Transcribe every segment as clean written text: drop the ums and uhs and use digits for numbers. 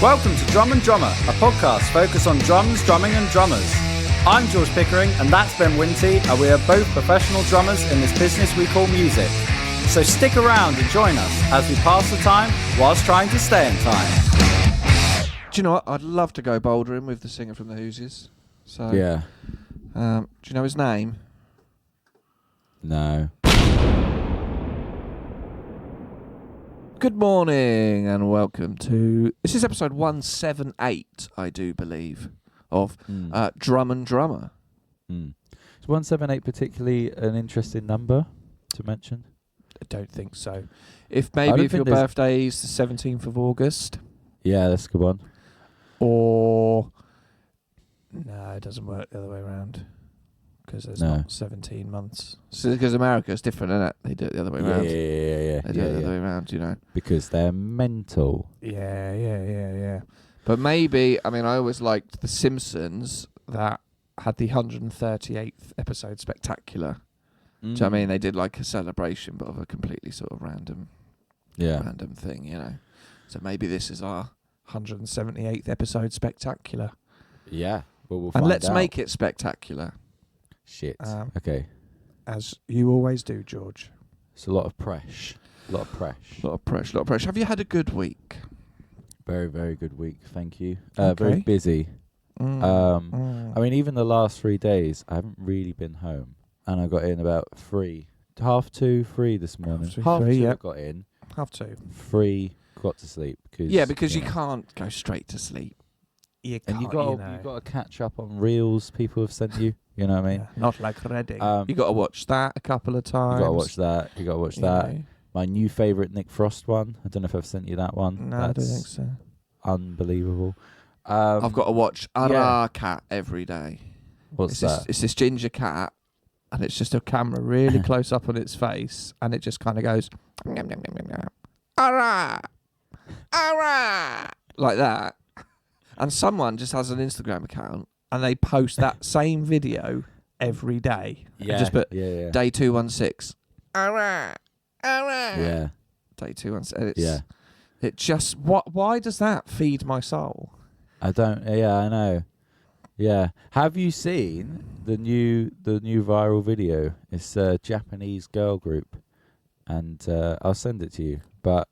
Welcome to Drum and Drummer, a podcast focused on drums, drumming and drummers. I'm George Pickering and that's Ben Winty, and we are both professional drummers in this business we call music. So stick around and join us as we pass the time whilst trying to stay in time. Do you know what? I'd love to go bouldering with the singer from the Hoosiers. So Yeah. do you know his name? No. Good morning and welcome to... This is episode 178, I do believe, of Drum and Drummer. Is 178 particularly an interesting number to mention? I don't think so. If your birthday is the 17th of August... Yeah, that's a good one. Or... No, it doesn't work the other way around. Because there's not 17 months. Because America is different, isn't it? They do it the other way around. Yeah. They do it the other way around, you know. Because they're mental. Yeah. But maybe, I always liked The Simpsons that had the 138th episode spectacular. Do you know what I mean? They did like a celebration, but of a completely sort of random thing, you know. So maybe this is our 178th episode spectacular. Yeah. Well, we'll find and let's out. make it spectacular. Shit. Okay. As you always do, George. It's a lot of pressure. A lot of pressure. Have you had a good week? Very, very good week. Thank you. Okay. Very busy. Even the last 3 days, I haven't really been home. And I got in about 3. 3:30 this morning. Half two, I got in. 2:30. 3, got to sleep. Because you can't go straight to sleep. You can't, and you got to catch up on reels people have sent you. You know what I mean? Yeah, not like Reading. You got to watch that a couple of times. You got to watch that. Know. My new favourite Nick Frost one. I don't know if I've sent you that one. No, I don't think so. Unbelievable. I've got to watch Ara Cat every day. What's that? It's this ginger cat, and it's just a camera really close up on its face, and it just kind of goes, Ara! Ara! Like that. And someone just has an Instagram account, and they post that same video every day. Yeah. And just put day 216. Yeah. Day 216. Yeah. It just why does that feed my soul? I don't. Yeah, I know. Yeah. Have you seen the new viral video? It's a Japanese girl group, and I'll send it to you. But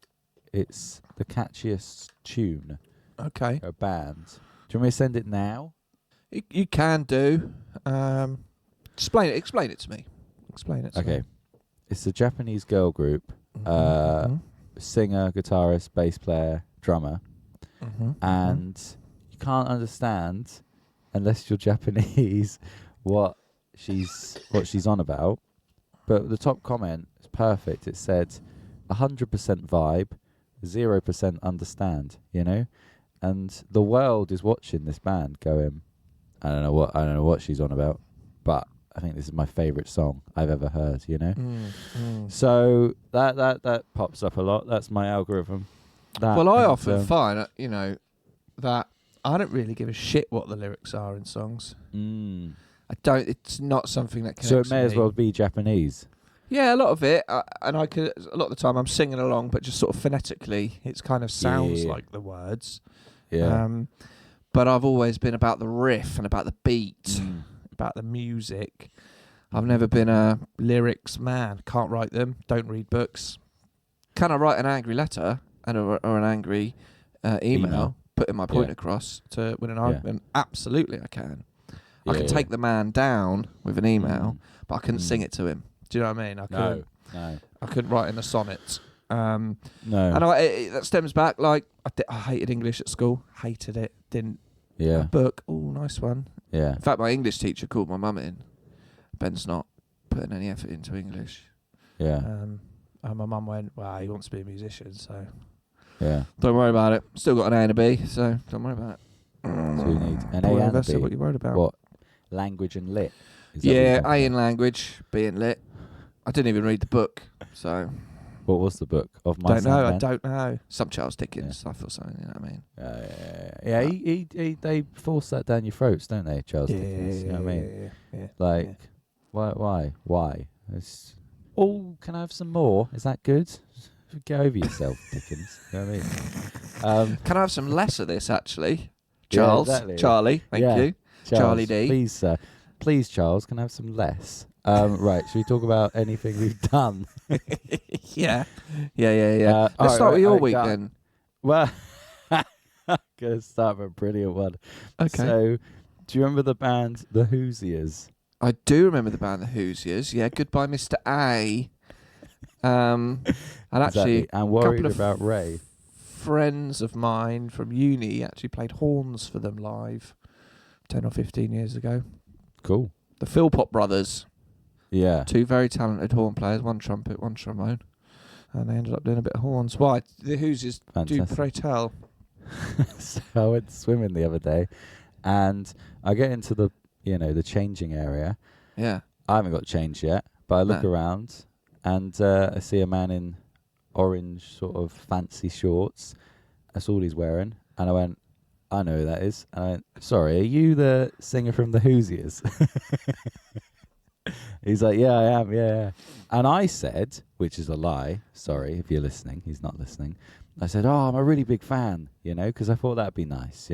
it's the catchiest tune. Okay. A band. Do you want me to send it now? You can do. Explain it to me. Okay. It's a Japanese girl group. Singer, guitarist, bass player, drummer. And you can't understand, unless you're Japanese, what she's on about. But the top comment is perfect. It said 100% vibe, 0% understand, you know? And the world is watching this band going, I don't know what she's on about, but I think this is my favourite song I've ever heard, you know? So that pops up a lot. That's my algorithm. I often find, that I don't really give a shit what the lyrics are in songs. I don't. It's not something that connects. So it may me. as well be Japanese. Yeah, a lot of it, and a lot of the time I'm singing along, but just sort of phonetically, it kind of sounds like the words. Yeah. But I've always been about the riff and about the beat, about the music. I've never been a lyrics man. Can't write them. Don't read books. Can I write an angry letter or an angry email, putting my point across to win an argument? Absolutely, I can. I can take the man down with an email, but I couldn't sing it to him. Do you know what I mean? No. I couldn't write in a sonnet. No. And that stems back, like, I hated English at school. Hated it. Didn't. Yeah. A book. Oh, nice one. Yeah. In fact, my English teacher called my mum in. Ben's not putting any effort into English. Yeah. And my mum went, well, he wants to be a musician, so... Yeah. Don't worry about it. Still got an A and a B, so don't worry about it. So you need an A and a B. What you worried about? What? Language and lit? Yeah, A in language, B in lit. I didn't even read the book, so... What was the book of my I don't know. Some Charles Dickens, I thought something, you know what I mean? Yeah, they force that down your throats, don't they, Charles Dickens? You know what I mean? Yeah. Like, why? It's, can I have some more? Is that good? get over yourself, Dickens. You know what I mean? Can I have some less of this, actually? Yeah, Charles, exactly. Charlie, thank you. Charlie D. Please, Charles, can I have some less? Right, should we talk about anything we've done? Yeah. Let's start with your week then. Well, I'm going to start with a brilliant one. Okay. So, do you remember the band The Hoosiers? I do remember the band The Hoosiers. Yeah, Goodbye Mr. A. And actually, Exactly. And worried couple of about Ray. Friends of mine from uni actually played horns for them live 10 or 15 years ago. Cool. The Philpott brothers. Yeah. Two very talented horn players, one trumpet, one trombone. And they ended up doing a bit of horns. Why? The Hoosiers do, pray tell. So I went swimming the other day, and I get into the changing area. Yeah. I haven't got changed yet, but I look around, and I see a man in orange sort of fancy shorts. That's all he's wearing. And I went, I know who that is. And I went, sorry, are you the singer from the Hoosiers? He's like, yeah, I am, yeah. And I said, which is a lie, sorry if you're listening, he's not listening. I said, oh, I'm a really big fan, because I thought that'd be nice,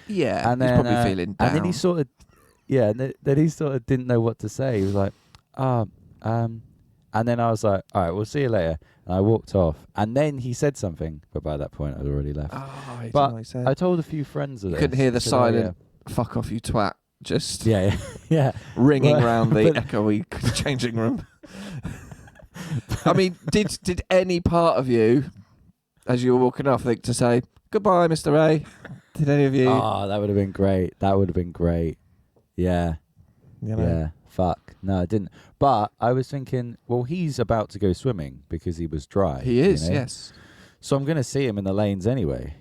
Yeah, and then, he's probably feeling down. And then he sort of, then he sort of didn't know what to say. He was like, and then I was like, all right, we'll see you later. And I walked off. And then he said something, but by that point I'd already left. Oh, he but he said. I told a few friends of this. Couldn't hear the said, silent, fuck off you twat, just yeah. ringing round the echoey changing room. I mean, did any part of you, as you were walking off, think to say, goodbye, Mr. A? Did any of you? Oh, that would have been great. Yeah. Yeah. Fuck. No, I didn't. But I was thinking, well, he's about to go swimming because he was dry. He is, yes. So I'm going to see him in the lanes anyway,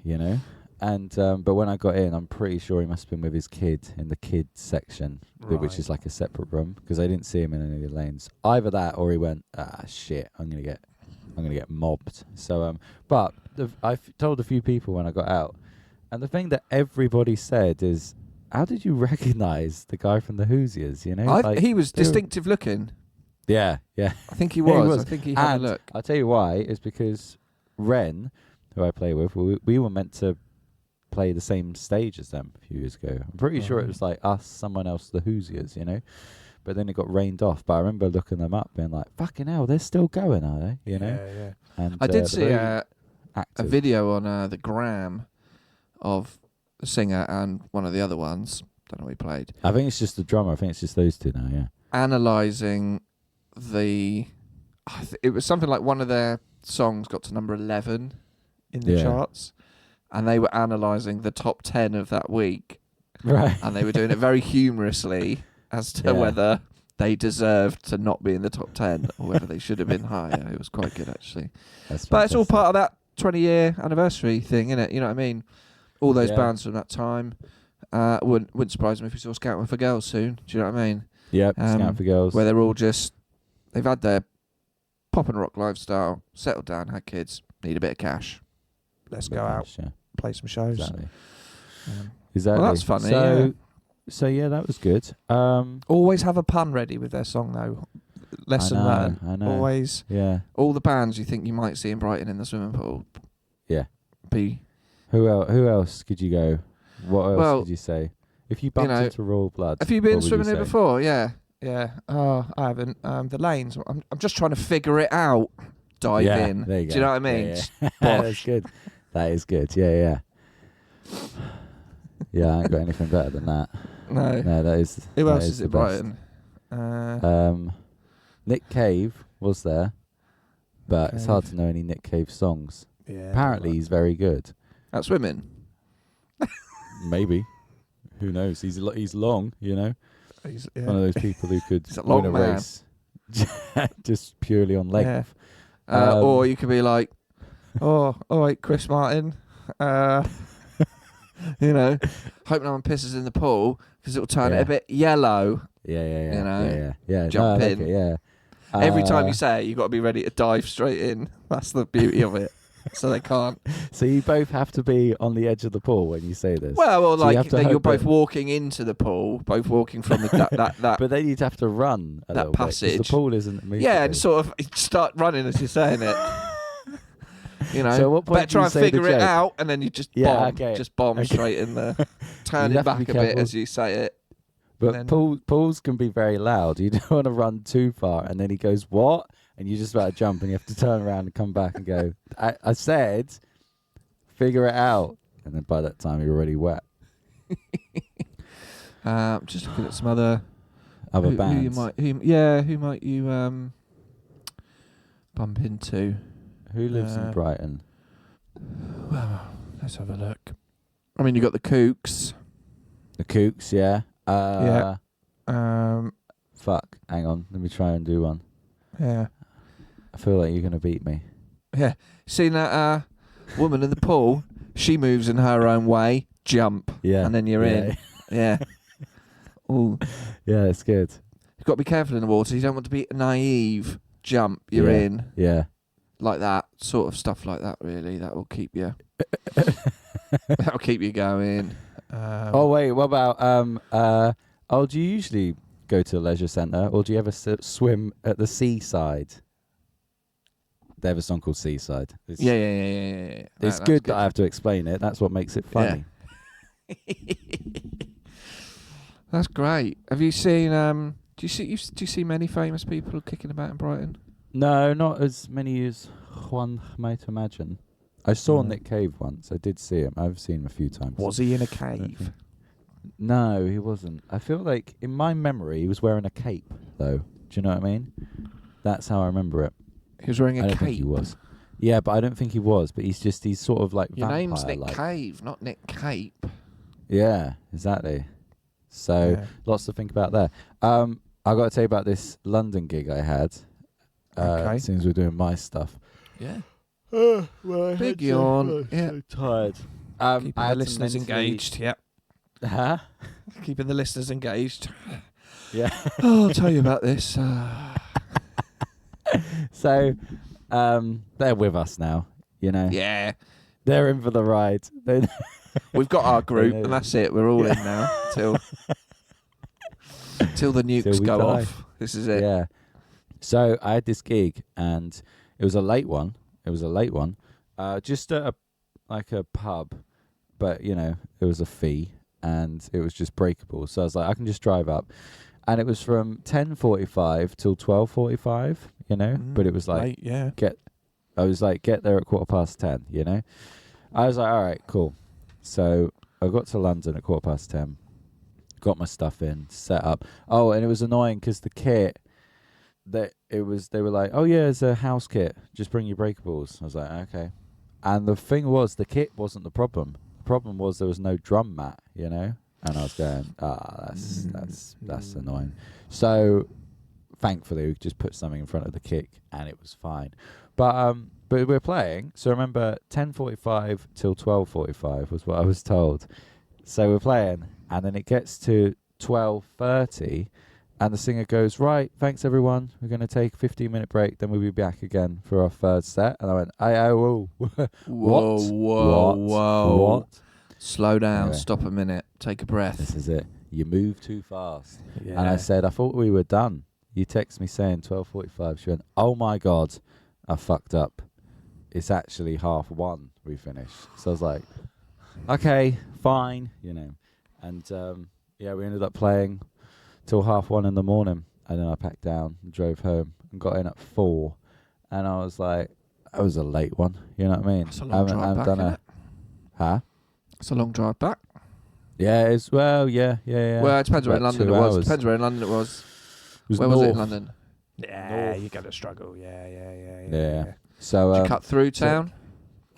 And but when I got in, I'm pretty sure he must have been with his kid in the kids section, which is like a separate room, because I didn't see him in any of the lanes. Either that, or he went, shit, I'm gonna get mobbed. So but I told a few people when I got out, and the thing that everybody said is, how did you recognise the guy from the Hoosiers? He was distinctive looking. Yeah. I think he was. I think he had a look. I'll tell you why. It's because Ren, who I play with, we were meant to play the same stage as them a few years ago. I'm pretty sure it was like us, someone else, the Hoosiers, But then it got rained off. But I remember looking them up, being like, "Fucking hell, they're still going, are they?" Yeah. And I did see a video on the gram of the singer and one of the other ones. Don't know who he played. I think it's just the drummer. I think it's just those two now. Yeah. Analysing it was something like one of their songs got to number 11 in the charts. And they were analysing the top 10 of that week. Right. And they were doing it very humorously as to whether they deserved to not be in the top 10 or whether they should have been higher. It was quite good, actually. But it's all part of that 20-year anniversary thing, isn't it? You know what I mean? All those bands from that time. Wouldn't surprise me if we saw Scouting for Girls soon. Do you know what I mean? Yep, Scouting for Girls. Where they're all they've had their pop and rock lifestyle, settled down, had kids, need a bit of cash. Let's go out, play some shows. Exactly. Well, that's funny. So that was good. Always have a pun ready with their song, though. Lesson learned. I know. Always. Yeah. All the bands you think you might see in Brighton in the swimming pool. Yeah. Who else could you go? What else could you say? If you bumped into Royal Blood. Have you been swimming here before? Yeah. Yeah. Oh, I haven't. The lanes. I'm just trying to figure it out. Dive in. There you go. Do you know what I mean? Yeah. That's good. That is good. Yeah. Yeah, I ain't got anything better than that. No, that is. Who else is it, Brighton? Nick Cave was there, but it's hard to know any Nick Cave songs. Yeah. Apparently, he's very good. At swimming? Maybe. Who knows? He's long, He's one of those people who could win a race just purely on length. Yeah. Or you could be like, all right, Chris Martin. Hope no one pisses in the pool because it'll turn it a bit yellow. Yeah. Jump in. Okay, yeah. Every time you say it, you've got to be ready to dive straight in. That's the beauty of it. So they can't. So you both have to be on the edge of the pool when you say this. Well, or so like you're both walking into the pool, both walking from that. But then you'd have to run that passage. The pool isn't moving. Yeah, and sort of start running as you're saying it. You know, So at what point better do try you and say the figure it joke? out, and then you just Yeah, bomb, okay. just bomb straight in there, turning have to back be a bit careful. as you say it. But then- pulls can be very loud. You don't want to run too far, and then he goes, "What?" And you're just about to jump, and you have to turn around and come back and go, I said, figure it out. And then by that time, you're already wet. Just looking at some other Bands. who might you bump into? Who lives in Brighton? Well, let's have a look. I mean, you got the Kooks. The Kooks, yeah. Yeah. Fuck. Hang on. Let me try and do one. Yeah. I feel like you're going to beat me. Yeah. Seen that woman in the pool? She moves in her own way. Jump. Yeah. And then you're in. Yeah. Ooh. Yeah, it's good. You've got to be careful in the water. You don't want to be naive. Jump. You're in. Yeah. Like that. Sort of stuff like that, really. That will keep you... That'll keep you going. Oh, wait. What about... do you usually go to a leisure centre, or do you ever swim at the seaside? They have a song called Seaside. Yeah. It's good that I have to explain it. That's what makes it funny. Yeah. That's great. Have you seen? Do you see many famous people kicking about in Brighton? No, not as many as one might imagine. I saw Nick Cave once. I did see him. I've seen him a few times. Was he in a cave? No, he wasn't. I feel like in my memory he was wearing a cape, though. Do you know what I mean? That's how I remember it. He was wearing a I don't cape. think he was. Yeah, but I don't think he was. But he's sort of like Your name's Nick vampire-like. Cave, not Nick Cape. Yeah, exactly. So lots to think about there. I got to tell you about this London gig I had. As soon as we're doing my stuff. Yeah. Well, Big yawn. Yeah. So tired. Keeping I the had listeners to mentally- engaged. Yep. Huh? Keeping the listeners engaged. Yeah. Oh, I'll tell you about this. So, they're with us now. You know. Yeah. They're in for the ride. We've got our group, and that's it. We're all in now till the nukes Till we go die. off. This is it. Yeah. So I had this gig, and it was a late one. Just at a pub, but it was a fee, and it was just breakable. So I was like, I can just drive up, and it was from 10:45 till 12:45. But it was like late, yeah. get there at 10:15. I was like, all right, cool. So I got to London at 10:15. Got my stuff in, set up. Oh, and it was annoying because the kit. They were like, oh yeah, it's a house kit. Just bring your breakables. I was like, okay. And the thing was, the kit wasn't the problem. The problem was there was no drum mat, And I was going, that's annoying. So thankfully, we just put something in front of the kick, and it was fine. But we're playing. So remember, 10:45 till 12:45 was what I was told. So we're playing, and then it gets to 12:30. And the singer goes, right, thanks everyone. We're going to take a 15-minute break, then we'll be back again for our third set. And I went, whoa. What? Slow down, Anyway. stop a minute, take a breath. This is it. You move too fast. Yeah. And I said, I thought we were done. You text me saying 12:45. She went, oh my God, I fucked up. It's actually 1:30 we finished. So I was like, okay, fine, And we ended up playing till 1:30 in the morning, and then I packed down and drove home and got in at 4, and I was like, that was a late one, you know what I mean? It's a long drive back, isn't it? Huh? It's a long drive back. Yeah, yeah. Well, it depends where in About London 2 it was. hours. Depends where in London it was. North. Where was it in London? Yeah, you're going to struggle. Yeah. Yeah. So Did you cut through town?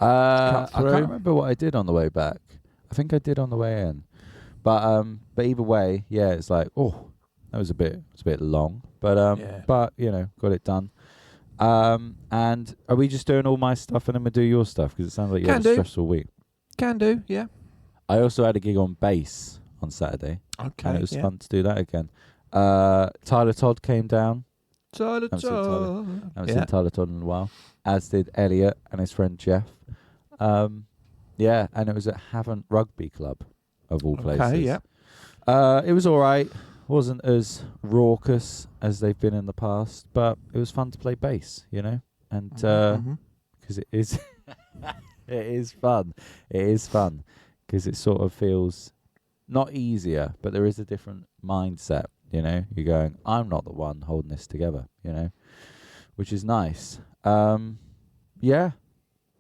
I through? can't remember what I did on the way back. I think I did on the way in, but either way, yeah, it's like, that was a bit long, but got it done. And are we just doing all my stuff and then we do your stuff? Because it sounds like you had a stressful week. Can do, yeah. I also had a gig on bass on Saturday. Okay. And it was fun to do that again. Tyler Todd came down. Tyler I haven't Todd. seen Tyler Todd in a while. As did Elliot and his friend Jeff. And it was at Havant Rugby Club, of all places. Okay, yeah. It was all right. Wasn't as raucous as they've been in the past, but it was fun to play bass, And because it is It is fun. It is fun because it sort of feels not easier, but there is a different mindset. You know, you're going, I'm not the one holding this together. You know, which is nice. Yeah,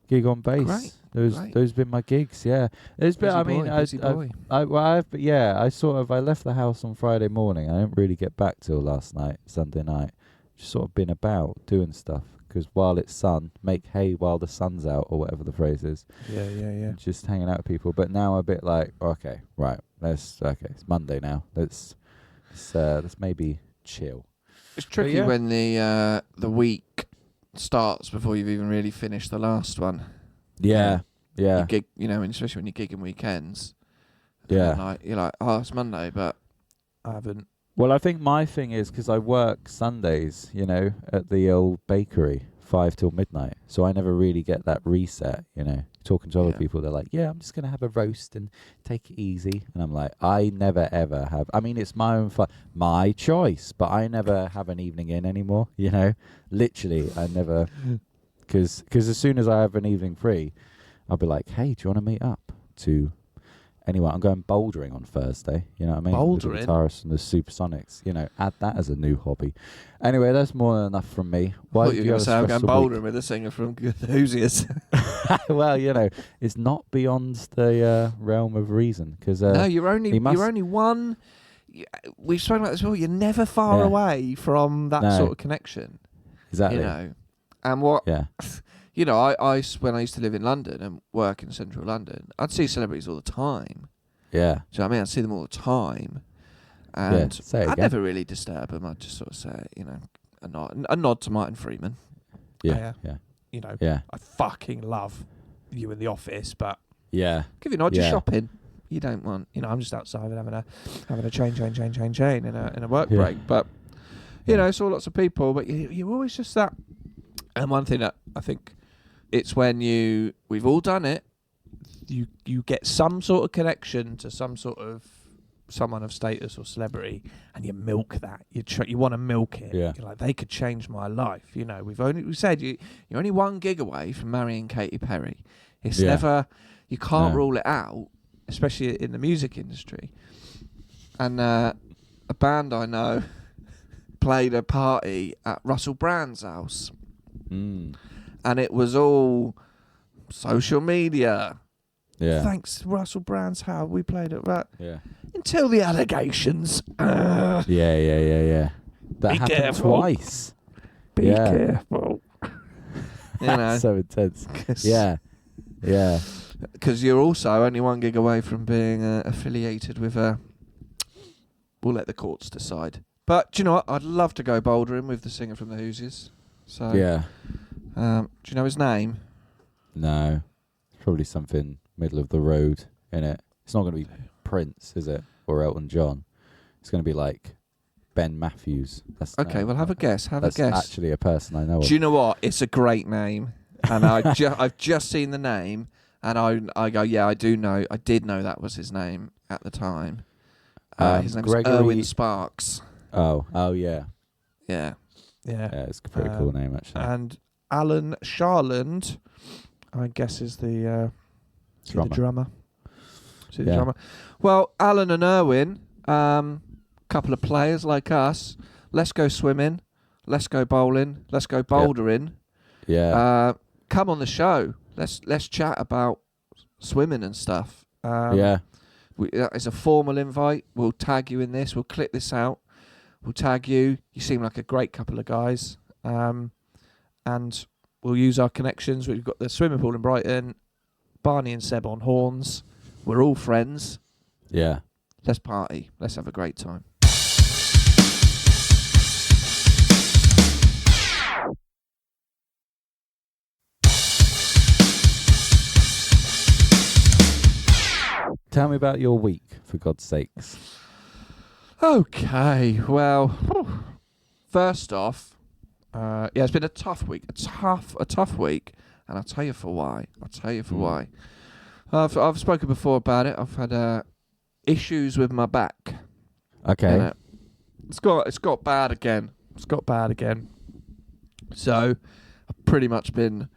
gig on bass. Great. Those been my gigs. Yeah, there's been. Busy boy. I left the house on Friday morning. I didn't really get back till last night, Sunday night. Just sort of been about doing stuff because while it's sun, make hay while the sun's out, or whatever the phrase is. Yeah. Just hanging out with people. But now a bit like, okay, right, it's Monday now. Let's maybe chill. It's tricky when the week starts before you've even really finished the last one. Yeah. You gig, especially when you're gigging weekends. Yeah. You're like, oh, it's Monday, but I haven't. Well, I think my thing is because I work Sundays, at the old bakery, 5 till midnight. So I never really get that reset, Talking to other people, they're like, yeah, I'm just going to have a roast and take it easy. And I'm like, I never, ever have. I mean, it's my own fun, my choice, but I never have an evening in anymore, Literally, I never, because as soon as I have an evening free, I'll be like, hey, do you want to meet up to anyone? I'm going bouldering on Thursday, you know what I mean? Bouldering? With the guitarists and the Supersonics, add that as a new hobby. Anyway, that's more than enough from me. Why you going to say I'm going bouldering with a singer from the Hoosiers? Well, it's not beyond the realm of reason. Cause, no, you're only one. We've spoken about this before. You're never far away from that sort of connection. Exactly. And what? Yeah. I when I used to live in London and work in central London, I'd see celebrities all the time. Yeah. Do you know what I mean? I'd see them all the time. And I'd never really disturb them. I'd just sort of say, a nod to Martin Freeman. Yeah. I fucking love you in the office, but yeah, give you a nod. You're shopping. You don't want. I'm just outside having a chain in a work break. But saw lots of people. But you're always just that. And one thing that I think it's when we've all done it. You get some sort of connection to some sort of someone of status or celebrity, and you milk that. You want to milk it. Yeah. You're like, they could change my life. We said you're only one gig away from marrying Katy Perry. It's never. You can't rule it out, especially in the music industry. And a band I know played a party at Russell Brand's house, and it was all social media. Yeah. Thanks, Russell Brand's house. We played at that. Yeah. Until the allegations. Yeah. That Be happened careful. twice. Be careful. So intense. Yeah. Because you're also only one gig away from being affiliated with a. We'll let the courts decide. But do you know what? I'd love to go bouldering with the singer from the Hoosiers. So yeah. Do you know his name? No. Probably something middle of the road, innit? It's not going to be Prince, is it? Or Elton John. It's going to be like Ben Matthews. Okay, well, have a guess. That's actually a person I know of. Do you know what? It's a great name. And I've just seen the name, and I go, yeah, I did know that was his name at the time. His name's Erwin Sparks. Oh, yeah. Yeah. Yeah, it's a pretty cool name, actually. And Alan Sharland, I guess, is the drummer. The drummer. Well, Alan and Erwin, couple of players like us. Let's go swimming. Let's go bowling. Let's go bouldering. Yeah. Come on the show. Let's chat about swimming and stuff. It's a formal invite. We'll tag you in this. We'll clip this out. We'll tag you. You seem like a great couple of guys. And we'll use our connections. We've got the swimming pool in Brighton. Barney and Seb on horns. We're all friends. Yeah. Let's party. Let's have a great time. Tell me about your week, for God's sakes. Okay, well, first off, it's been a tough week, a tough week, and I'll tell you for why. Why. I've spoken before about it. I've had issues with my back. Okay. It's got bad again. So I've pretty much been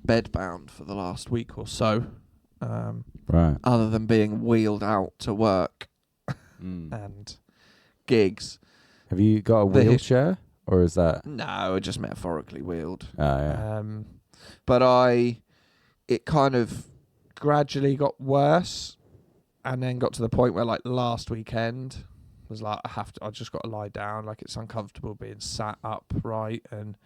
bedbound for the last week or so. Right. Other than being wheeled out to work Mm. and gigs. Have you got a wheelchair, or is that? No, just metaphorically wheeled. Oh yeah. But it kind of gradually got worse, and then got to the point where, like, last weekend was like, I just got to lie down. Like, it's uncomfortable being sat upright, and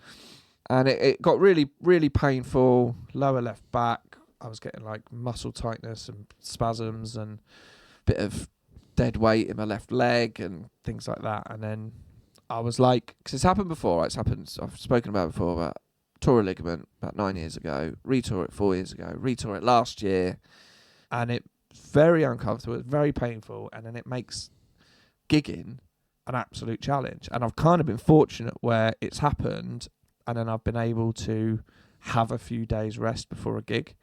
it got really, really painful. Lower left back, I was getting like muscle tightness and spasms and a bit of dead weight in my left leg and things like that. And then I was like, because it's happened before, right? I've spoken about it before, about tore a ligament about 9 years ago, retore it 4 years ago, retore it last year, and it's very uncomfortable, it's very painful, and then it makes gigging an absolute challenge. And I've kind of been fortunate where it's happened, and then I've been able to have a few days rest before a gig.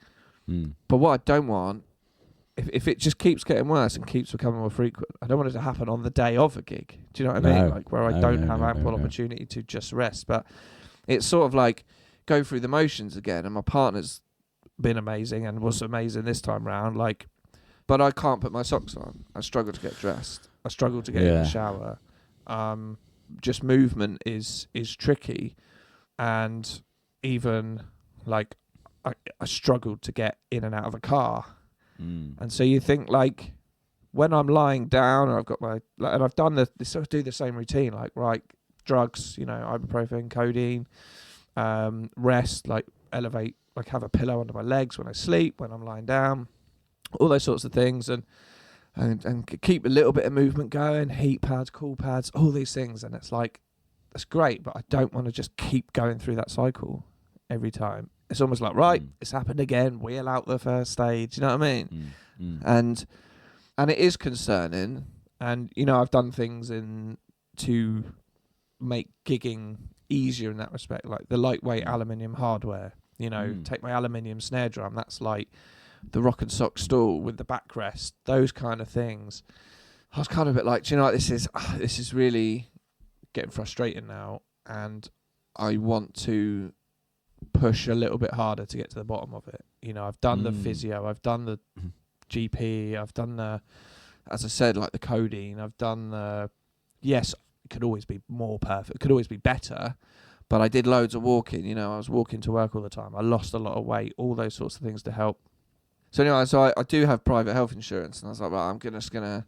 But what I don't want, if it just keeps getting worse and keeps becoming more frequent, I don't want it to happen on the day of a gig. Do you know what I mean? Like, where I don't have ample opportunity to just rest. But it's sort of like go through the motions again. And my partner's been amazing and was amazing this time round. Like, but I can't put my socks on. I struggle to get dressed. I struggle to get in the shower. Just movement is tricky, and even like I struggled to get in and out of a car. And so you think, like, when I'm lying down and I've got my, like, and I've done sort of do the same routine, like, right, drugs, you know, ibuprofen, codeine, rest, like elevate, like have a pillow under my legs when I sleep, when I'm lying down, all those sorts of things, and keep a little bit of movement going, heat pads, cool pads, all these things. And it's like, that's great, but I don't want to just keep going through that cycle every time. It's almost like, right, it's happened again, wheel out the first stage, you know what I mean? And it is concerning. And, you know, I've done things to make gigging easier in that respect, like the lightweight aluminium hardware, you know, take my aluminium snare drum, that's like the rock and sock stool with the backrest, those kind of things. I was kind of a bit like, do you know what, this is really getting frustrating now, and I want to push a little bit harder to get to the bottom of it. You know, I've done the physio, I've done the GP, I've done the, as I said, like the codeine, I've done the, yes, it could always be more perfect, it could always be better, but I did loads of walking, you know, I was walking to work all the time, I lost a lot of weight, all those sorts of things to help. So anyway, I do have private health insurance, and I was like, well, I'm just gonna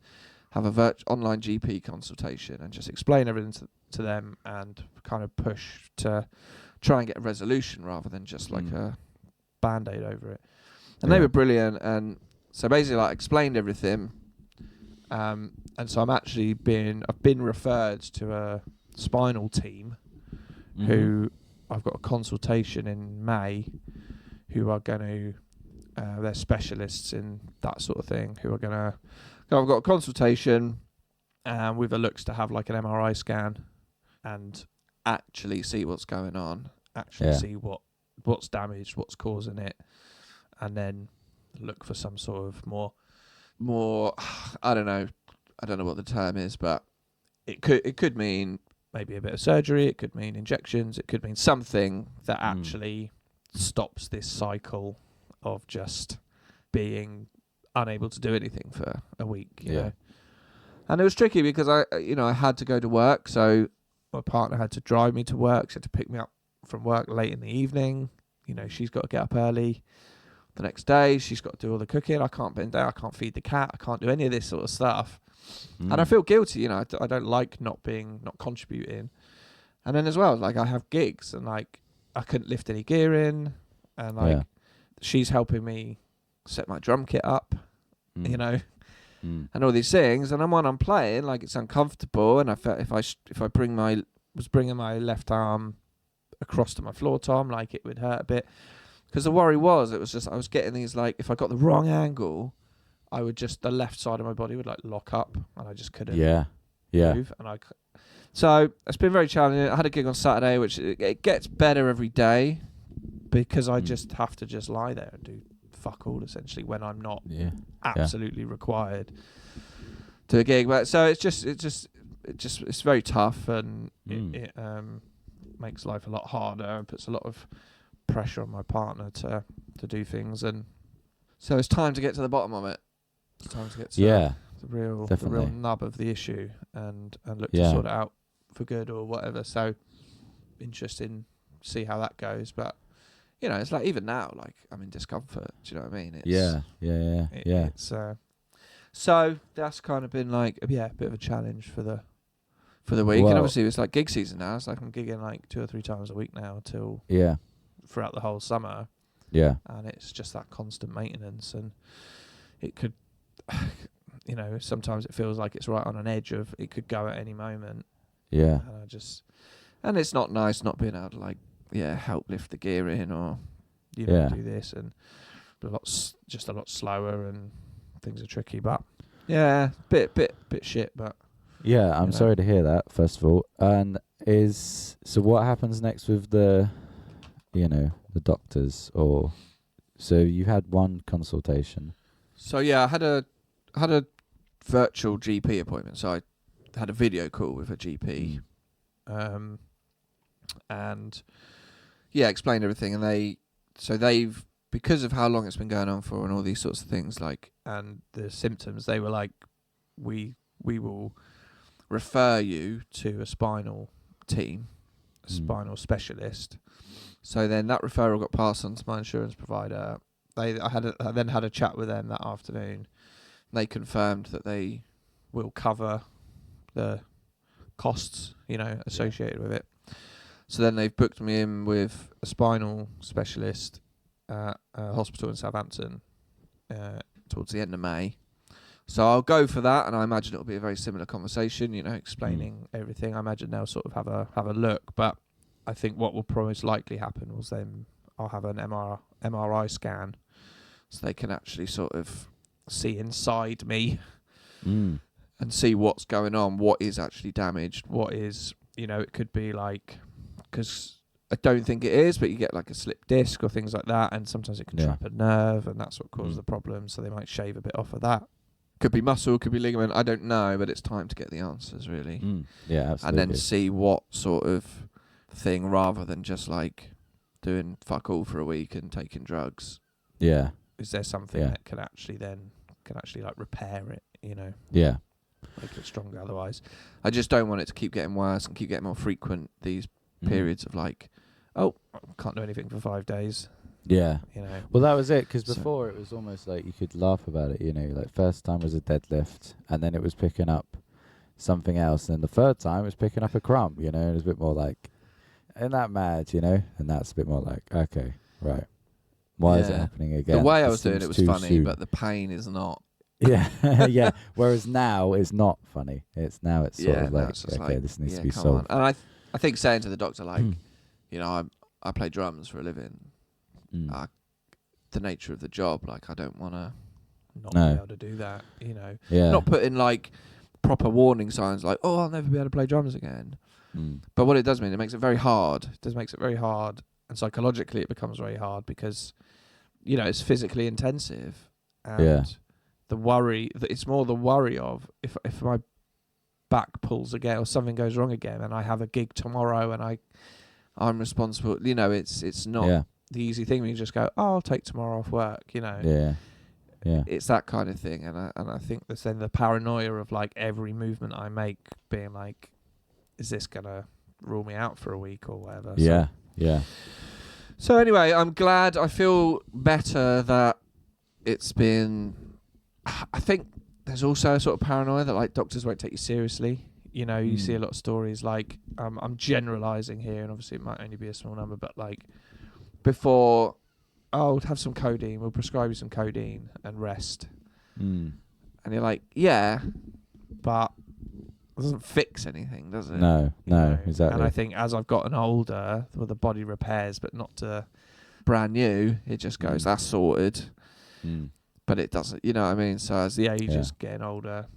have a online GP consultation and just explain everything to them, and kind of push to try and get a resolution rather than just like a band-aid over it. And they were brilliant, and so basically, like, explained everything, and so I've been referred to a spinal team who I've got a consultation in May, who are going to they're specialists in that sort of thing, who are going to, I've got a consultation with a looks to have like an MRI scan and actually see what's going on, see what's damaged, what's causing it, and then look for some sort of more I don't know what the term is, but it could mean maybe a bit of surgery, it could mean injections, it could mean something that actually stops this cycle of just being unable to do anything for a week, you know. And it was tricky because I had to go to work, so my partner had to drive me to work. She had to pick me up from work late in the evening. You know, she's got to get up early the next day. She's got to do all the cooking. I can't bend down. I can't feed the cat. I can't do any of this sort of stuff. And I feel guilty, you know. I don't like not contributing. And then as well, like, I have gigs, and like I couldn't lift any gear in, and like she's helping me set my drum kit up, you know. And all these things, and when I'm playing, like, it's uncomfortable, and I felt if I was bringing my left arm across to my floor tom, like, it would hurt a bit, because the worry was, it was just I was getting these, like, if I got the wrong angle, I would just, the left side of my body would like lock up, and I just couldn't move, and so it's been very challenging. I had a gig on Saturday, which it gets better every day, because I just have to just lie there and do fuck all, essentially, when I'm not absolutely required to a gig. But so it's very tough, and it makes life a lot harder and puts a lot of pressure on my partner to do things, and so it's time to get to the bottom of it. It's time to get to the real nub of the issue, and look to sort it out for good or whatever. So interesting to see how that goes, but it's like even now, like I'm in discomfort. Do you know what I mean? It's, It's so that's kind of been like a bit of a challenge for the week, and obviously it's like gig season now. It's like I'm gigging like 2 or 3 times a week now till throughout the whole summer. Yeah, and it's just that constant maintenance, and it could, sometimes it feels like it's right on an edge of it could go at any moment. Yeah, and it's not nice not being able to like help lift the gear in or do this, and a lot slower, and things are tricky, but bit shit, but I'm sorry to hear that, first of all. And so what happens next with the doctors? Or so you had one consultation. So I had a virtual GP appointment, so I had a video call with a GP, and explained everything, and they've because of how long it's been going on for and all these sorts of things, like, and the symptoms, they were like, we will refer you to a spinal team, a spinal specialist. So then that referral got passed on to my insurance provider. I then had a chat with them that afternoon. They confirmed that they will cover the costs, associated with it. So then they've booked me in with a spinal specialist at a hospital in Southampton towards the end of May. So I'll go for that, and I imagine it'll be a very similar conversation, explaining everything. I imagine they'll sort of have a look, but I think what will most likely happen was then I'll have an MRI scan, so they can actually sort of see inside me and see what's going on, what is actually damaged, what is, it could be like, because I don't think it is, but you get like a slip disc or things like that, and sometimes it can trap a nerve, and that's what causes the problem, so they might shave a bit off of that. Could be muscle, could be ligament, I don't know, but it's time to get the answers, really. Yeah, absolutely. And then see what sort of thing, rather than just like doing fuck all for a week and taking drugs. Yeah. Is there something that can actually like repair it, Yeah. Make it stronger otherwise. I just don't want it to keep getting worse and keep getting more frequent, these periods of like, I can't do anything for 5 days. Yeah. Well, that was it, because before it was almost like you could laugh about it, like first time was a deadlift, and then it was picking up something else, and then the third time it was picking up a crumb, it was a bit more like, isn't that mad, and that's a bit more like, okay, right. Why is it happening again? The way I was doing it was funny, soon. But the pain is not. Yeah. Whereas now it's not funny. It's sort of like, okay, this needs to be solved. And I think saying to the doctor, like, I play drums for a living. The nature of the job, like, I don't want to not be able to do that, Not putting like proper warning signs like, I'll never be able to play drums again. But what it does mean, it makes it very hard. It does makes it very hard, and psychologically it becomes very hard because, it's physically intensive, and the worry, it's more the worry of if my back pulls again or something goes wrong again, and I have a gig tomorrow and I'm responsible. It's not the easy thing when you just go, I'll take tomorrow off work. Yeah. It's that kind of thing, and I think there's then the paranoia of like every movement I make being like, is this gonna rule me out for a week or whatever? Yeah. So anyway, I'm glad. I feel better that it's been. I think there's also a sort of paranoia that like doctors won't take you seriously. You see a lot of stories like, I'm generalising here, and obviously it might only be a small number, but like before, have some codeine, we'll prescribe you some codeine and rest. And you're like, but it doesn't fix anything, does it? No, exactly. And I think as I've gotten older, the body repairs, but not to brand new, it just goes, that's sorted. But it doesn't, you know what I mean? So as the age is getting older,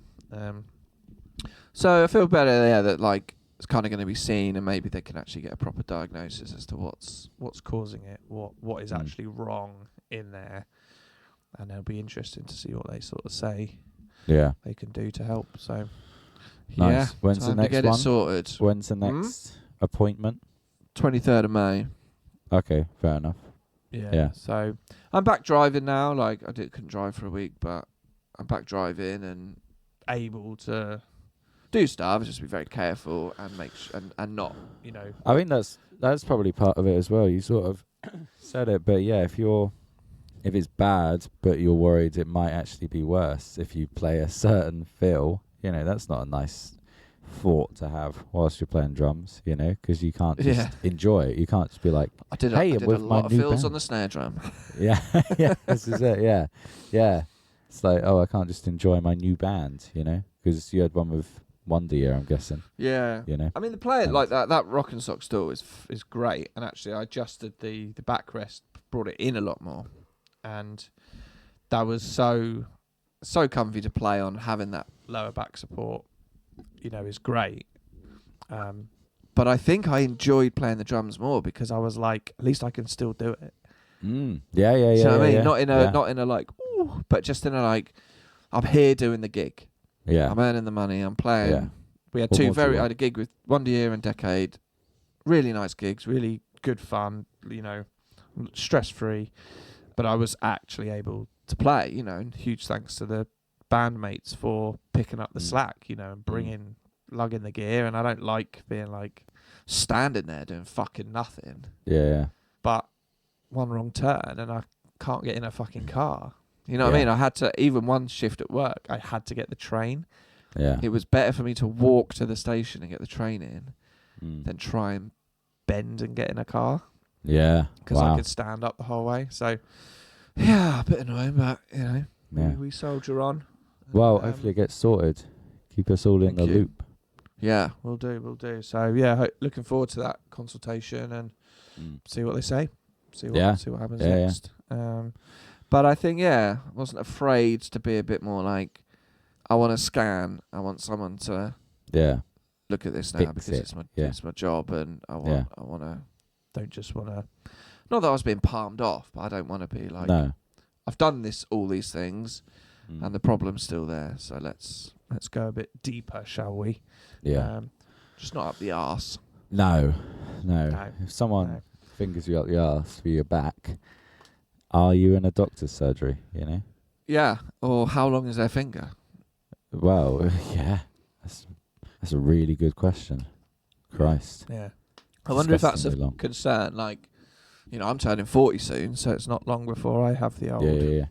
so I feel better that like it's kind of going to be seen, and maybe they can actually get a proper diagnosis as to what's causing it, what is actually wrong in there, and it'll be interesting to see what they sort of say. They can do to help. So nice. When's the next one? It sorted. When's the next appointment? 23rd of May. Okay, fair enough. Yeah. So I'm back driving now. Like couldn't drive for a week, but I'm back driving and able to do stuff. Just be very careful and and not, I think that's probably part of it as well. You sort of said it, but yeah, if it's bad, but you're worried it might actually be worse if you play a certain fill, that's not a nice thought to have whilst you're playing drums, because you can't just enjoy it. You can't just be like, I did hey, a with lot my of new fills band. on the snare drum. Yeah, this is it. Yeah. It's like, I can't just enjoy my new band, because you had one with Wonder Year, I'm guessing. Yeah. I mean, the play it like that Rock and Sock Stool is great, and actually I adjusted the backrest, brought it in a lot more, and that was so comfy to play on. Having that lower back support, is great. But I think I enjoyed playing the drums more because I was like, at least I can still do it. Yeah. You know what I mean? Yeah. Not in a like, ooh, but just in a like, I'm here doing the gig. Yeah. I'm earning the money. I'm playing. Yeah. We had What two more do you I want? had a gig with Wonder Year and Decade. Really nice gigs, really good fun, stress free. But I was actually able to play, and huge thanks to the bandmates for picking up the slack, and lugging the gear. And I don't like being like standing there doing fucking nothing. Yeah. But one wrong turn and I can't get in a fucking car. You know what I mean? I had to, even one shift at work, I had to get the train. Yeah. It was better for me to walk to the station and get the train in than try and bend and get in a car. Yeah. Because I could stand up the whole way. So, yeah, a bit annoying, but, we soldier on. Well, hopefully it gets sorted. Keep us all in the loop. Yeah, we'll do. So, yeah, looking forward to that consultation and see what they say. See what happens next. But I think, I wasn't afraid to be a bit more like, I want to scan. I want someone to look at this now because it's my job, and I want to. Don't just want to. Not that I was being palmed off, but I don't want to be like. No. I've done all these things, and the problem's still there. So let's go a bit deeper, shall we? Yeah. Just not up the arse. No. If someone fingers you up the arse for your back, are you in a doctor's surgery? Yeah. Or how long is their finger? Well, yeah. That's a really good question. Christ. Yeah. I wonder if that's a Disgustingly long. concern. Like, I'm turning 40 soon, so it's not long before I have the old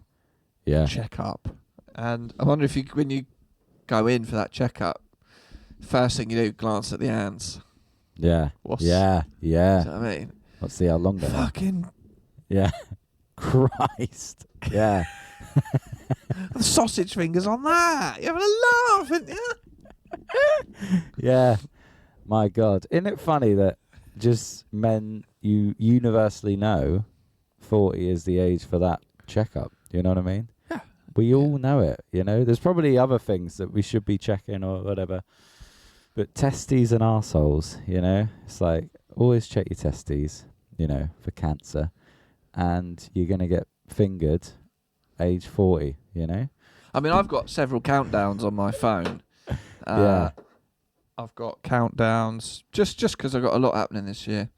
checkup. And I wonder if when you go in for that checkup, first thing you do, glance at the hands. Yeah. Yeah. Do you know what I mean? Let's see how long they are. Fucking Yeah. Christ. Yeah. the sausage fingers on that. You're having a laugh, aren't you? Yeah. My God. Isn't it funny that just men you universally know 40 is the age for that checkup? You know what I mean? Yeah. We all know it, There's probably other things that we should be checking or whatever. But testes and arseholes, It's like, always check your testes, for cancer. And you're going to get fingered age 40, I mean, I've got several countdowns on my phone. Yeah. I've got countdowns just because I've got a lot happening this year.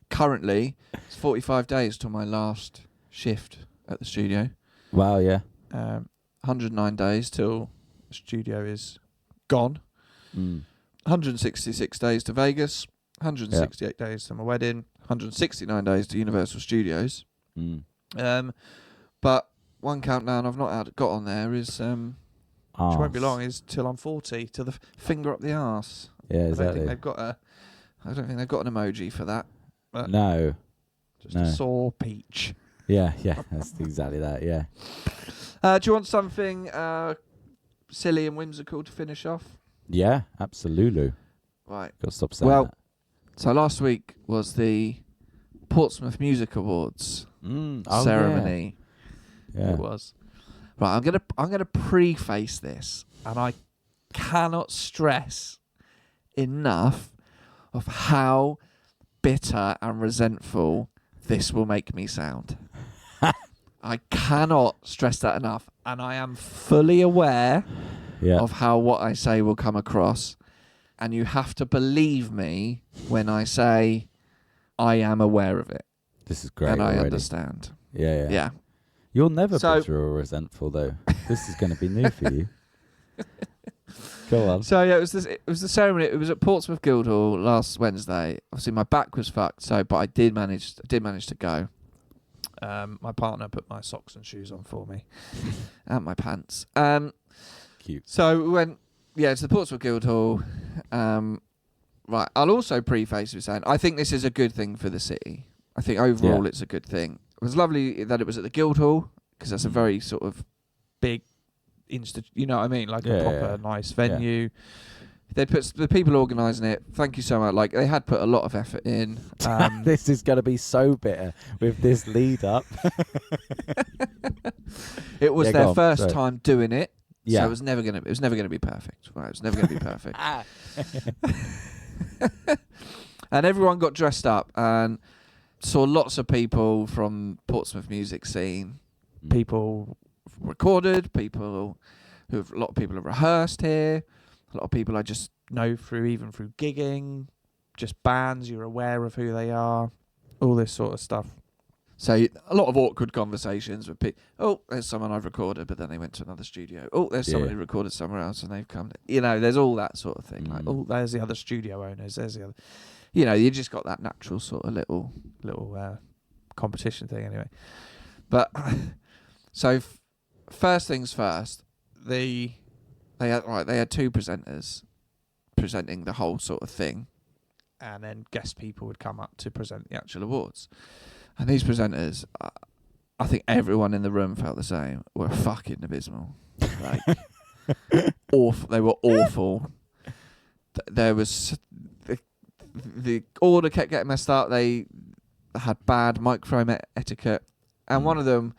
Currently, it's 45 days till my last shift at the studio. Wow, yeah. 109 days till the studio is gone. 166 days to Vegas. 168 days to my wedding. 169 days to Universal Studios. But one countdown I've not got on there is... which won't be long, is till I'm 40, till the finger up the arse. Yeah, exactly. I don't think they've got an emoji for that. No. Just a sore peach. Yeah, that's exactly that, yeah. Do you want something silly and whimsical to finish off? Yeah, absolutely. Right. Got to stop saying that. So last week was the Portsmouth Music Awards ceremony. Yeah. It was. Right, I'm gonna preface this, and I cannot stress enough of how bitter and resentful this will make me sound. I cannot stress that enough, and I am fully aware of how what I say will come across, and you have to believe me when I say I am aware of it. This is great and I already. understand. Yeah. Yeah. You're never So- bitter or resentful, though. This is going to be new for you. Go on. So yeah, it was the ceremony. It was at Portsmouth Guildhall last Wednesday. Obviously, my back was fucked. But I did manage to go. My partner put my socks and shoes on for me. And my pants. Cute. So we went, to the Portsmouth Guildhall. Right. I'll also preface with saying I think this is a good thing for the city. I think overall it's a good thing. It was lovely that it was at the Guildhall because that's a very sort of Big you know what I mean? Like a proper nice venue. they put the people organising it. Thank you so much. Like they had put a lot of effort in. This is going to be so bitter with this lead up. It was Yeah, their go on. first Sorry. time doing it. Yeah. So it was never gonna be perfect. Right, it was never gonna be perfect. And everyone got dressed up and saw lots of people from Portsmouth music scene. People Recorded, a lot of people have rehearsed here. A lot of people I just know through gigging, just bands, you're aware of who they are, all this sort of stuff. so a lot of awkward conversations with people. Oh, there's someone I've recorded, but then they went to another studio. Oh, there's someone who recorded somewhere else and they've come. There's all that sort of thing. Like, Oh, there's the other studio owners, there's the other you just got that natural sort of little. competition thing anyway. But so first things first, they had two presenters presenting the whole sort of thing, And then guest people would come up to present the actual awards, and these presenters, I think everyone in the room felt the same, were fucking abysmal, like awful. They were awful. There was the order kept getting messed up. They had bad microphone etiquette, and one of them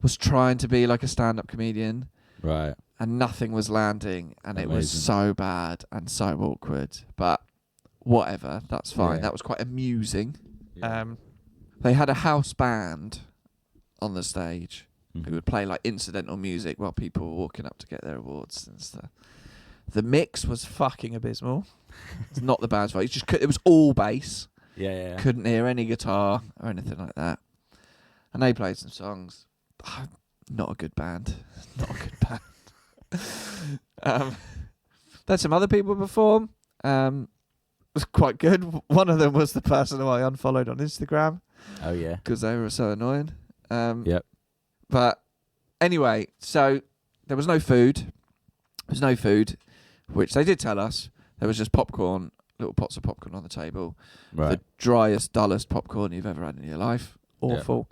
was trying to be like a stand-up comedian, Right. and nothing was landing, and it was Amazing. so bad and so awkward. But whatever, that's fine. Yeah. That was quite amusing. Yeah. They had a house band on the stage Mhm. who would play like incidental music while people were walking up to get their awards and stuff. The mix was fucking abysmal. It's not the band's voice. It was all bass. Yeah. Couldn't hear any guitar or anything like that. And they played some songs. Not a good band. Not a good band. They had some other people perform. It was quite good. One of them was the person who I unfollowed on Instagram Oh yeah. because they were so annoying. Yep. But anyway, so there was no food. Which they did tell us. There was just popcorn, little pots of popcorn on the table. Right. The driest, dullest popcorn you've ever had in your life. awful.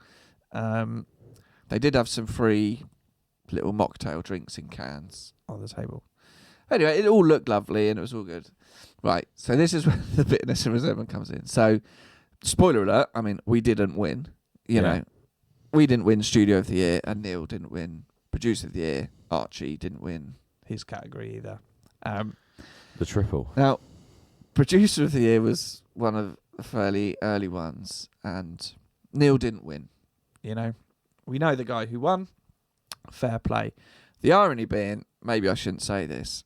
They did have some free little mocktail drinks in cans. On the table. Anyway, it all looked lovely and it was all good. Right, so this is where the bitterness and resentment comes in. So, spoiler alert, I mean, we didn't win. You know, we didn't win Studio of the Year, and Neil didn't win Producer of the Year. Archie didn't win His category either. The triple. Now, Producer of the Year was one of the fairly early ones, and Neil didn't win. We know the guy who won. Fair play. The irony being, maybe I shouldn't say this,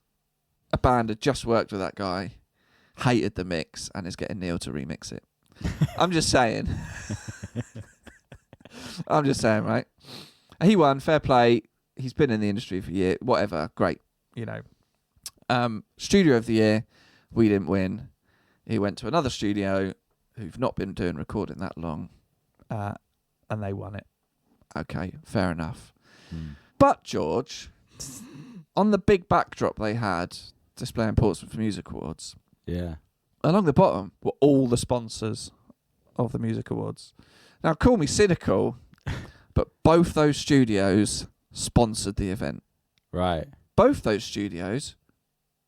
a band had just worked with that guy, hated the mix, and is getting Neil to remix it. I'm just saying. Right? He won, fair play. He's been in the industry for a year, whatever, great. Studio of the Year, we didn't win. He went to another studio who've not been doing recording that long. And they won it. Okay, fair enough. But, George, on the big backdrop they had displaying Portsmouth Music Awards, Yeah. along the bottom, Were all the sponsors of the music awards. now call me cynical, but both those studios sponsored the event. Right. Both those studios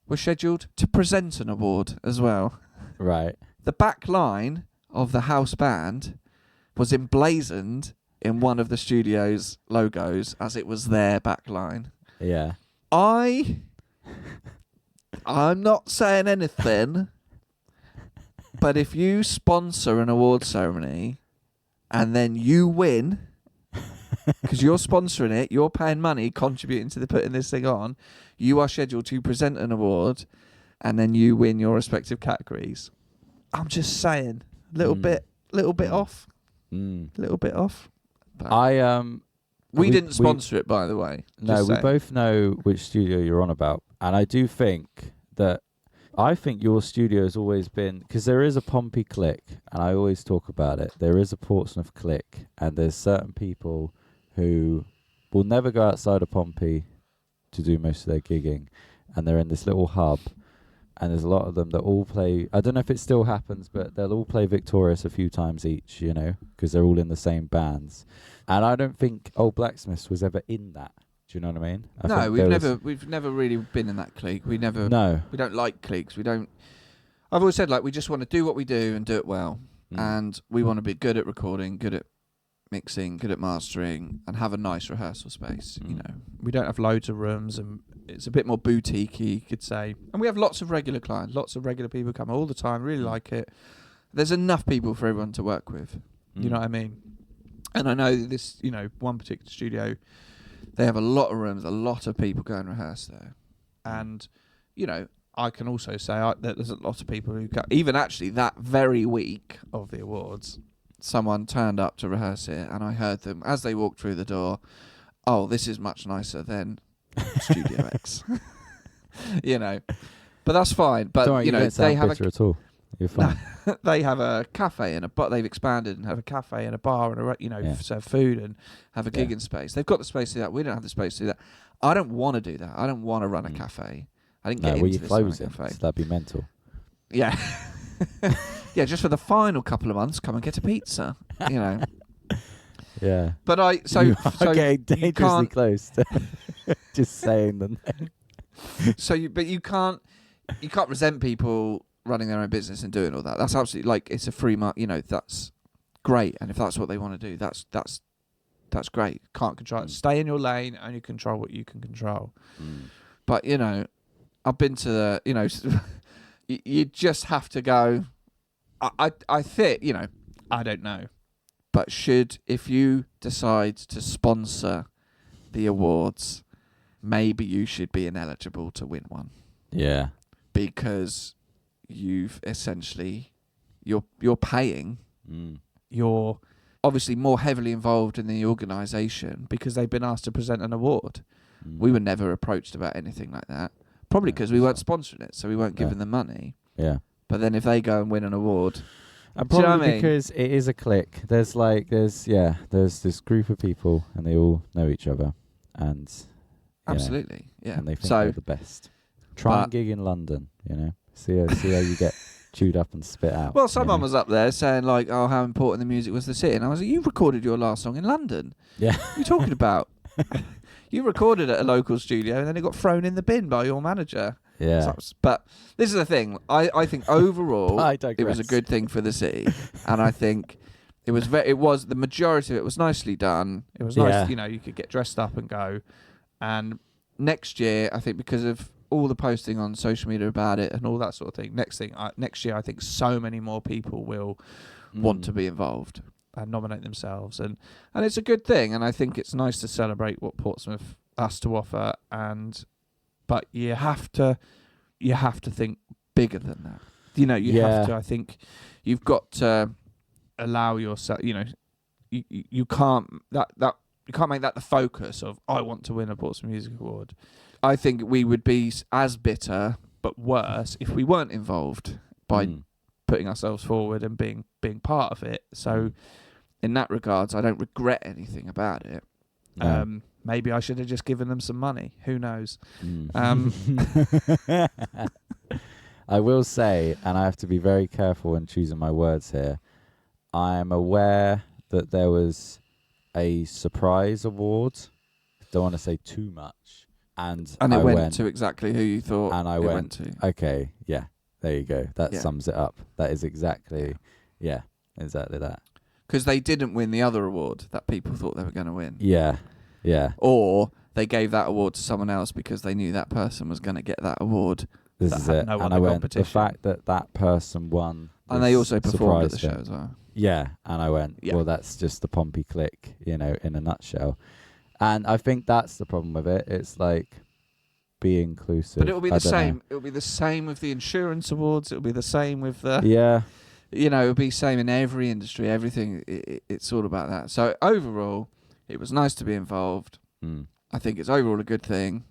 were scheduled to present an award as well. Right. The back line of the house band was emblazoned in one of the studio's logos as it was their back line. Yeah. I'm not saying anything, but if you sponsor an award ceremony and then you win, because you're sponsoring it, you're paying money, contributing to the putting this thing on, you are scheduled to present an award and then you win your respective categories. I'm just saying, little bit little bit off. Mm. Little bit off. But We didn't sponsor it, by the way. No, we both know which studio you're on about. And I do think that your studio has always been, because there is a Pompey clique, and I always talk about it. There is a Portsmouth clique, and there's certain people who will never go outside of Pompey to do most of their gigging, and they're in this little hub, and there's a lot of them that all play, I don't know if it still happens, but they'll all play Victorious a few times each, you know, because they're all in the same bands. And I don't think Old Blacksmiths was ever in that. Do you know what I mean? No, we've never really been in that clique. We don't like cliques. I've always said, like, we just want to do what we do and do it well. And we want to be good at recording, good at mixing, good at mastering, and have a nice rehearsal space. You know, we don't have loads of rooms, and it's a bit more boutique-y, you could say. And we have lots of regular clients, lots of regular people come all the time, really like it. there's enough people for everyone to work with. You know what I mean? And I know this, one particular studio, They have a lot of rooms, a lot of people go and rehearse there. and, I can also say that there's a lot of people who come, even actually that very week of the awards, Someone turned up to rehearse it, and I heard them as they walked through the door. Oh, this is much nicer than Studio X. But that's fine. But Don't worry, you don't they sound have bitter at all. You're fine. they have a cafe and they've expanded and have a cafe and a bar and serve food and have a gigging space. They've got the space to do that. We don't have the space to do that. I don't want to do that. I don't want to run a cafe. I didn't get into this close it. cafe. So that'd be mental. Yeah. Yeah, just for the final couple of months, come and get a pizza. Yeah. But you are getting dangerously can't, close to just saying them. But you can't resent people running their own business and doing all that. That's absolutely it's a free market. That's great. And if that's what they want to do, that's great. Can't control it. Stay in your lane, only control what you can control. But I've been to the you just have to go. I think I don't know. But if you decide to sponsor the awards, maybe you should be ineligible to win one. Yeah. Because you've essentially you're paying. You're obviously more heavily involved in the organisation Because they've been asked to present an award. We were never approached about anything like that. Probably because we weren't sponsoring it, so we weren't giving them money. Yeah. But then if they go and win an award, and do you know probably what I mean? because it is a clique. There's this group of people, and they all know each other, and absolutely, yeah. and they think they're the best. Try and gig in London, See how you get chewed up and spit out. Well, someone was up there saying oh, how important the music was to the city, and I was like, you recorded your last song in London. Yeah. What are you talking about? You recorded at a local studio, and then it got thrown in the bin by your manager. Yeah. But this is the thing. I think overall it was a good thing for the city, and I think it was the majority of it was nicely done. It was nice, you could get dressed up and go. And next year, I think because of all the posting on social media about it and all that sort of thing, next year I think so many more people will want to be involved and nominate themselves, and it's a good thing. And I think it's nice to celebrate what Portsmouth has to offer, but you have to think bigger than that. You have to. I think you've got to allow yourself. You can't make that the focus of I want to win a Portsmouth Music Award. I think we would be as bitter but worse if we weren't involved by putting ourselves forward and being part of it. So in that regards, I don't regret anything about it. No. Maybe I should have just given them some money. Who knows? I will say, and I have to be very careful when choosing my words here, I am aware that there was a surprise award. Don't want to say too much. And it went to exactly who you thought and I it went to. Okay, yeah, there you go. That sums it up. That is exactly that. Because they didn't win the other award that people thought they were going to win. Yeah. Or they gave that award to someone else because they knew that person was going to get that award. This is it. And I went, the fact that person won. And they also performed at the show as well. Yeah, and I went, well, that's just the Pompey clique, in a nutshell. And I think that's the problem with it. It's be inclusive. But it will be the same. It will be the same with the insurance awards. It will be the same with the... Yeah. you know, it'll be same in every industry. Everything, it's all about that. So overall, it was nice to be involved. I think it's overall a good thing,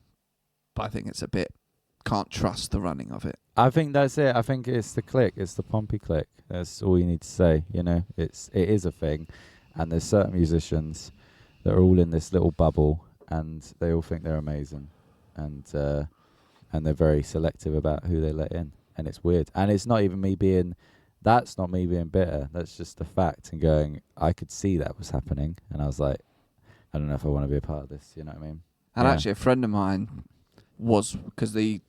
but I think it's a bit, can't trust the running of it. I think that's it. I think it's the click. It's the Pompey click. That's all you need to say. You know, it is a thing, and there's certain musicians that are all in this little bubble, and they all think they're amazing, and they're very selective about who they let in, and it's weird. And it's not even me being. That's not me being bitter. That's just the fact, and going. I could see that was happening, and I was like, I don't know if I want to be a part of this. You know what I mean? And actually, a friend of mine was, because the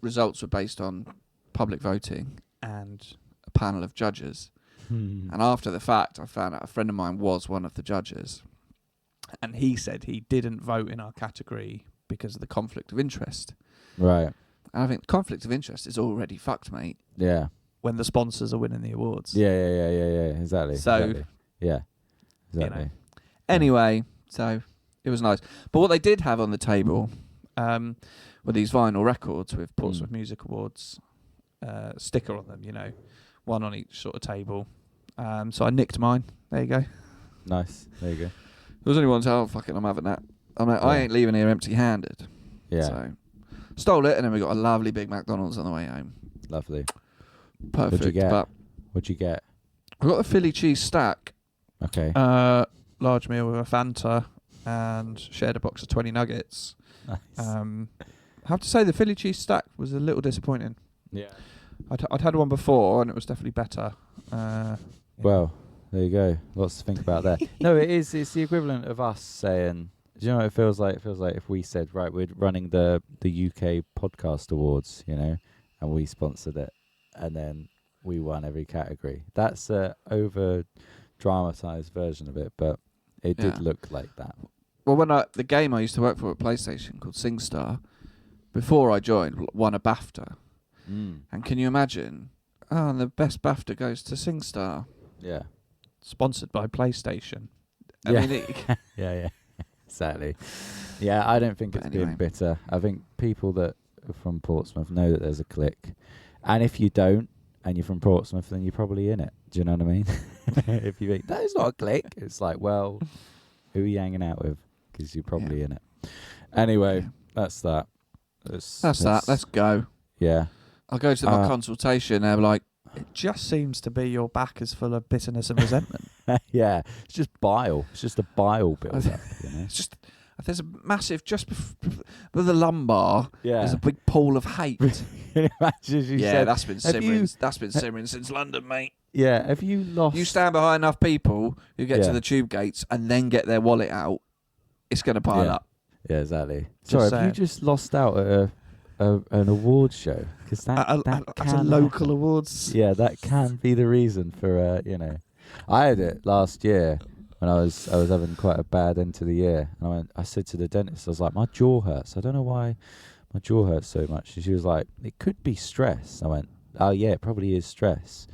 results were based on public voting and a panel of judges. And after the fact, I found out a friend of mine was one of the judges. And he said he didn't vote in our category because of the conflict of interest. Right. And I think conflict of interest is already fucked, mate. Yeah. When the sponsors are winning the awards. Yeah. Exactly. So, exactly. Yeah. Exactly. You know. Anyway, so it was nice. But what they did have on the table were these vinyl records with Portsmouth Music Awards sticker on them, you know, one on each sort of table. So I nicked mine. There you go. Nice. There you go. There was only one, so fuck it, I'm having that. I'm like, I ain't leaving here empty-handed. Yeah. So stole it, and then we got a lovely big McDonald's on the way home. Lovely. Perfect. What'd you get? But What'd you get? I got a Philly cheese stack. Okay. Large meal with a Fanta, and shared a box of 20 nuggets. Nice. I have to say the Philly cheese stack was a little disappointing. Yeah. I'd had one before, and it was definitely better. Well, there you go. Lots to think about there. No, it is. It's the equivalent of us saying, do you know what it feels like? It feels like if we said, right, we're running the UK Podcast Awards, you know, and we sponsored it, and then we won every category. That's a over-dramatized version of it, but it did look like that. Well, when the game I used to work for at PlayStation called SingStar, before I joined, won a BAFTA. And can you imagine? Oh, and the best BAFTA goes to SingStar. Yeah. Sponsored by PlayStation. Yeah. I mean, yeah. Exactly. Yeah, I don't think it's being bitter. I think people that are from Portsmouth know that there's a click. And if you don't, and you're from Portsmouth, then you're probably in it. Do you know what I mean? If you think, that is not a click, it's like, well, who are you hanging out with? Because you're probably in it. Anyway, that's that. That's that. Let's go. Yeah. I'll go to my consultation. They're like, it just seems to be your back is full of bitterness and resentment. Yeah. It's just bile. It's just a bile build-up, you know? It's just, there's a massive, just with the lumbar, there's a big pool of hate. Can you imagine said, that's been simmering. That's been simmering since London, mate. Yeah, have you lost... You stand behind enough people who get to the tube gates and then get their wallet out, it's going to pile up. Yeah, exactly. Sorry, have you just lost out at an awards show? Because that at a local awards. Yeah, that can be the reason for you know. I had it last year when I was having quite a bad end to the year, and I said to the dentist, I was like, my jaw hurts. I don't know why my jaw hurts so much. And she was like, it could be stress. I went, oh yeah, it probably is stress.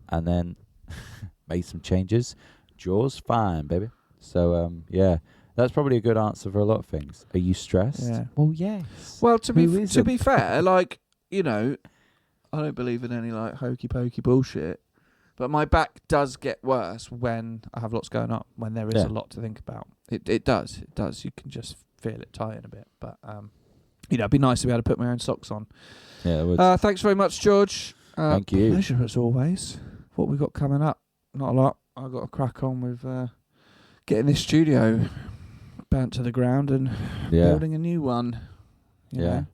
And then made some changes. Jaw's fine, baby. So yeah. That's probably a good answer for a lot of things. Are you stressed? Yeah. Well, yes. Well, to be fair, like, you know, I don't believe in any like hokey pokey bullshit, but my back does get worse when I have lots going on. When there is a lot to think about, it does. You can just feel it tighten a bit. But you know, it'd be nice to be able to put my own socks on. Yeah, it would. Thanks very much, George. Thank you. Pleasure as always. What we got coming up? Not a lot. I've got to crack on with getting this studio burnt to the ground and building a new one. You know?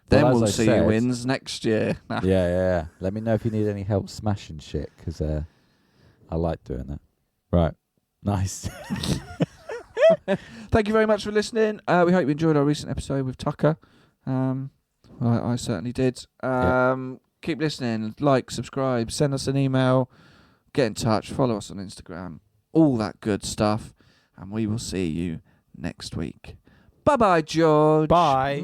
Then we'll see who wins next year. Yeah. Let me know if you need any help smashing shit, because I like doing that. Right. Nice. Thank you very much for listening. We hope you enjoyed our recent episode with Tucker. I certainly did. Keep listening. Like, subscribe, send us an email, get in touch, follow us on Instagram, all that good stuff. And we will see you next week. Bye-bye, George. Bye.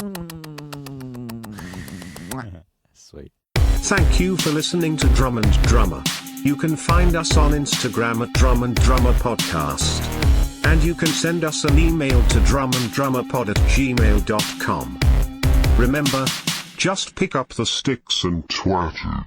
Sweet. Thank you for listening to Drum and Drummer. You can find us on Instagram at Drum and Drummer Podcast. And you can send us an email to drumanddrummerpod@gmail.com. Remember, just pick up the sticks and twat it.